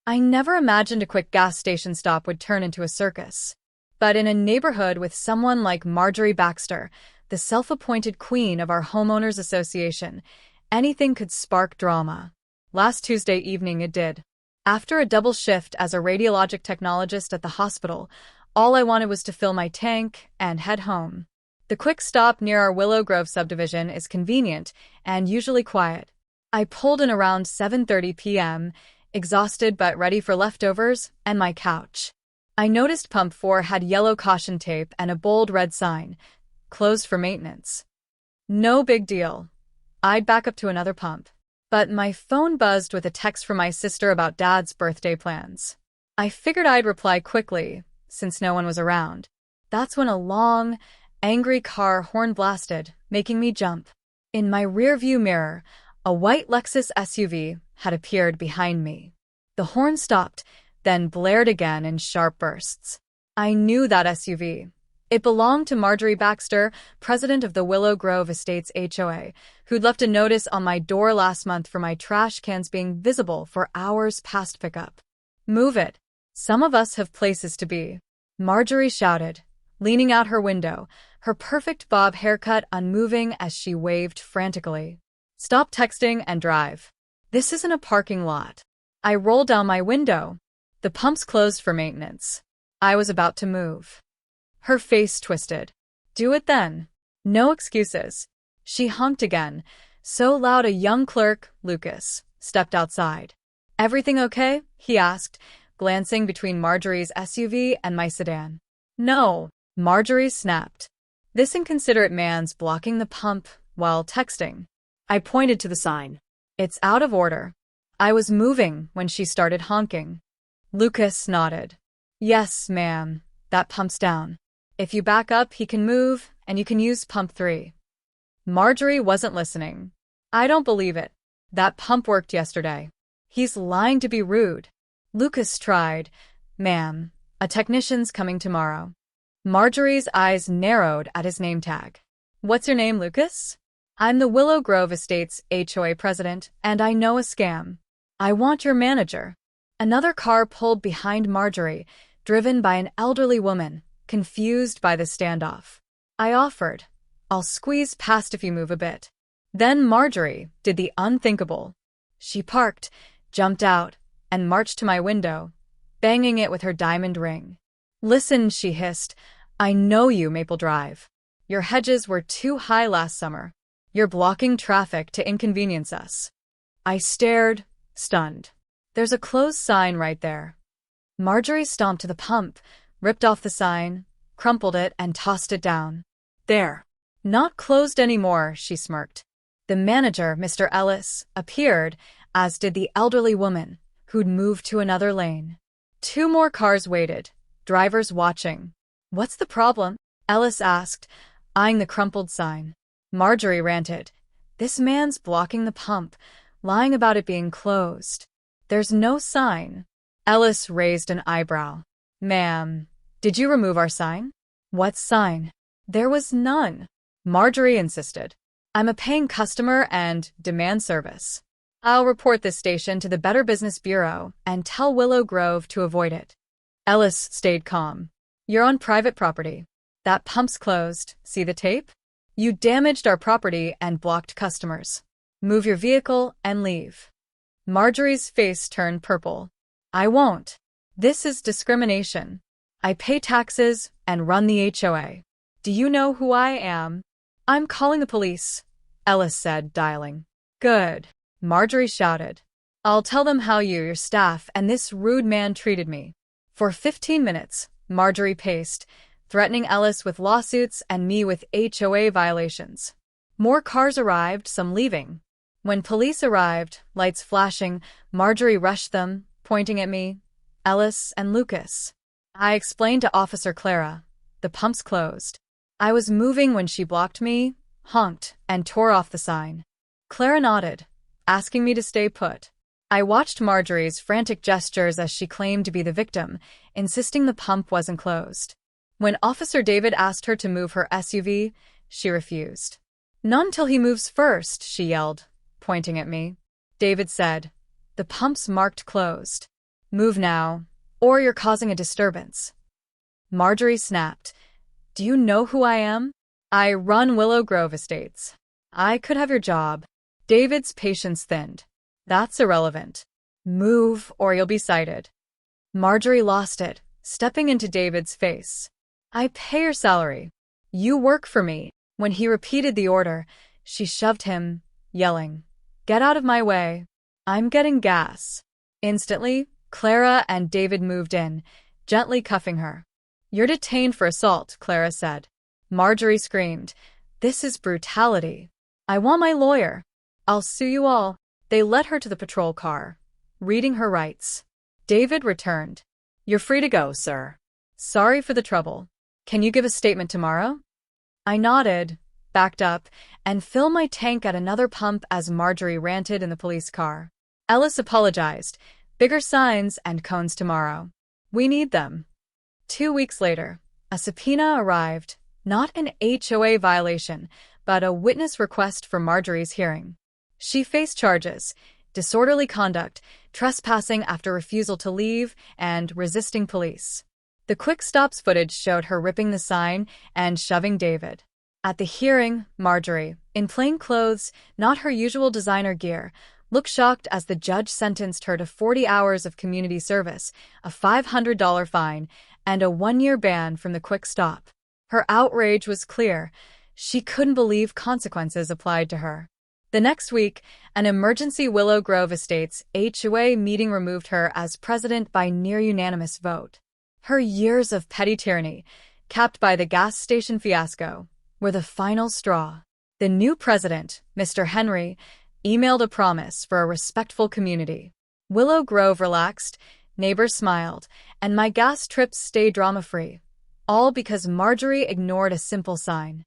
I never imagined a quick gas station stop would turn into a circus. But in a neighborhood with someone like Marjorie Baxter, the self-appointed queen of our homeowners association, anything could spark drama. Last Tuesday evening it did. After a double shift as a radiologic technologist at the hospital, all I wanted was to fill my tank and head home. The quick stop near our Willow Grove subdivision is convenient and usually quiet. I pulled in around 7:30 p.m., exhausted but ready for leftovers and my couch. I noticed Pump 4 had yellow caution tape and a bold red sign, closed for maintenance. No big deal. I'd back up to another pump. But my phone buzzed with a text from my sister about Dad's birthday plans. I figured I'd reply quickly, since no one was around. That's when a long, angry car horn blasted, making me jump. In my rearview mirror, a white Lexus SUV had appeared behind me. The horn stopped, then blared again in sharp bursts. I knew that SUV. It belonged to Marjorie Baxter, president of the Willow Grove Estates HOA, who'd left a notice on my door last month for my trash cans being visible for hours past pickup. "Move it. Some of us have places to be," Marjorie shouted, leaning out her window, her perfect bob haircut unmoving as she waved frantically. "Stop texting and drive. This isn't a parking lot." I rolled down my window. The pump's closed for maintenance. I was about to move. Her face twisted. "Do it then. No excuses." She honked again, so loud a young clerk, Lucas, stepped outside. "Everything okay?" he asked, glancing between Marjorie's SUV and my sedan. "No," Marjorie snapped. "This inconsiderate man's blocking the pump while texting." I pointed to the sign. "It's out of order." I was moving when she started honking. Lucas nodded. "Yes, ma'am, that pump's down. If you back up, he can move, and you can use pump 3. Marjorie wasn't listening. "I don't believe it. That pump worked yesterday." "He's lying to be rude." Lucas tried. "Ma'am, a technician's coming tomorrow." Marjorie's eyes narrowed at his name tag. "What's your name, Lucas?" "I'm the Willow Grove Estates HOA president, and I know a scam. I want your manager." Another car pulled behind Marjorie, driven by an elderly woman, confused by the standoff. I offered, "I'll squeeze past if you move a bit." Then Marjorie did the unthinkable. She parked, jumped out, and marched to my window, banging it with her diamond ring. "Listen," she hissed, "I know you, Maple Drive. Your hedges were too high last summer. You're blocking traffic to inconvenience us." I stared, stunned. "There's a closed sign right there." Marjorie stomped to the pump, ripped off the sign, crumpled it, and tossed it down. "There. Not closed anymore," she smirked. The manager, Mr. Ellis, appeared, as did the elderly woman, who'd moved to another lane. 2 more cars waited, drivers watching. "What's the problem?" Ellis asked, eyeing the crumpled sign. Marjorie ranted, "This man's blocking the pump, lying about it being closed. There's no sign." Ellis raised an eyebrow. "Ma'am, did you remove our sign?" "What sign?" "There was none," Marjorie insisted. "I'm a paying customer and demand service. I'll report this station to the Better Business Bureau and tell Willow Grove to avoid it." Ellis stayed calm. "You're on private property. That pump's closed. See the tape? You damaged our property and blocked customers. Move your vehicle and leave." Marjorie's face turned purple. "I won't. This is discrimination. I pay taxes and run the HOA. Do you know who I am?" "I'm calling the police," Ellis said, dialing. "Good," Marjorie shouted. "I'll tell them how you, your staff, and this rude man treated me." For 15 minutes, Marjorie paced, threatening Ellis with lawsuits and me with HOA violations. More cars arrived, some leaving. When police arrived, lights flashing, Marjorie rushed them, pointing at me, Ellis, and Lucas. I explained to Officer Clara. The pump's closed. I was moving when she blocked me, honked, and tore off the sign. Clara nodded, asking me to stay put. I watched Marjorie's frantic gestures as she claimed to be the victim, insisting the pump wasn't closed. When Officer David asked her to move her SUV, she refused. "Not until he moves first," she yelled, pointing at me. David said, "The pump's marked closed." Move now, or you're causing a disturbance. Marjorie snapped. Do you know who I am? I run Willow Grove Estates. I could have your job. David's patience thinned. That's irrelevant. Move, or you'll be cited. Marjorie lost it, stepping into David's face. I pay your salary. You work for me. When he repeated the order, she shoved him, yelling, Get out of my way. I'm getting gas. Instantly, Clara and David moved in, gently cuffing her. You're detained for assault, Clara said. Marjorie screamed, This is brutality. I want my lawyer. I'll sue you all. They led her to the patrol car, reading her rights. David returned. You're free to go, sir. Sorry for the trouble. Can you give a statement tomorrow? I nodded, backed up, and filled my tank at another pump as Marjorie ranted in the police car. Ellis apologized. Bigger signs and cones tomorrow. We need them. 2 weeks later, a subpoena arrived, not an HOA violation, but a witness request for Marjorie's hearing. She faced charges: disorderly conduct, trespassing after refusal to leave, and resisting police. The quick stops footage showed her ripping the sign and shoving David. At the hearing, Marjorie, in plain clothes, not her usual designer gear, looked shocked as the judge sentenced her to 40 hours of community service, a $500 fine, and a 1-year ban from the quick stop. Her outrage was clear. She couldn't believe consequences applied to her. The next week, an emergency Willow Grove Estates HOA meeting removed her as president by near-unanimous vote. Her years of petty tyranny, capped by the gas station fiasco, were the final straw. The new president, Mr. Henry, emailed a promise for a respectful community. Willow Grove relaxed, neighbors smiled, and my gas trips stayed drama-free. All because Marjorie ignored a simple sign.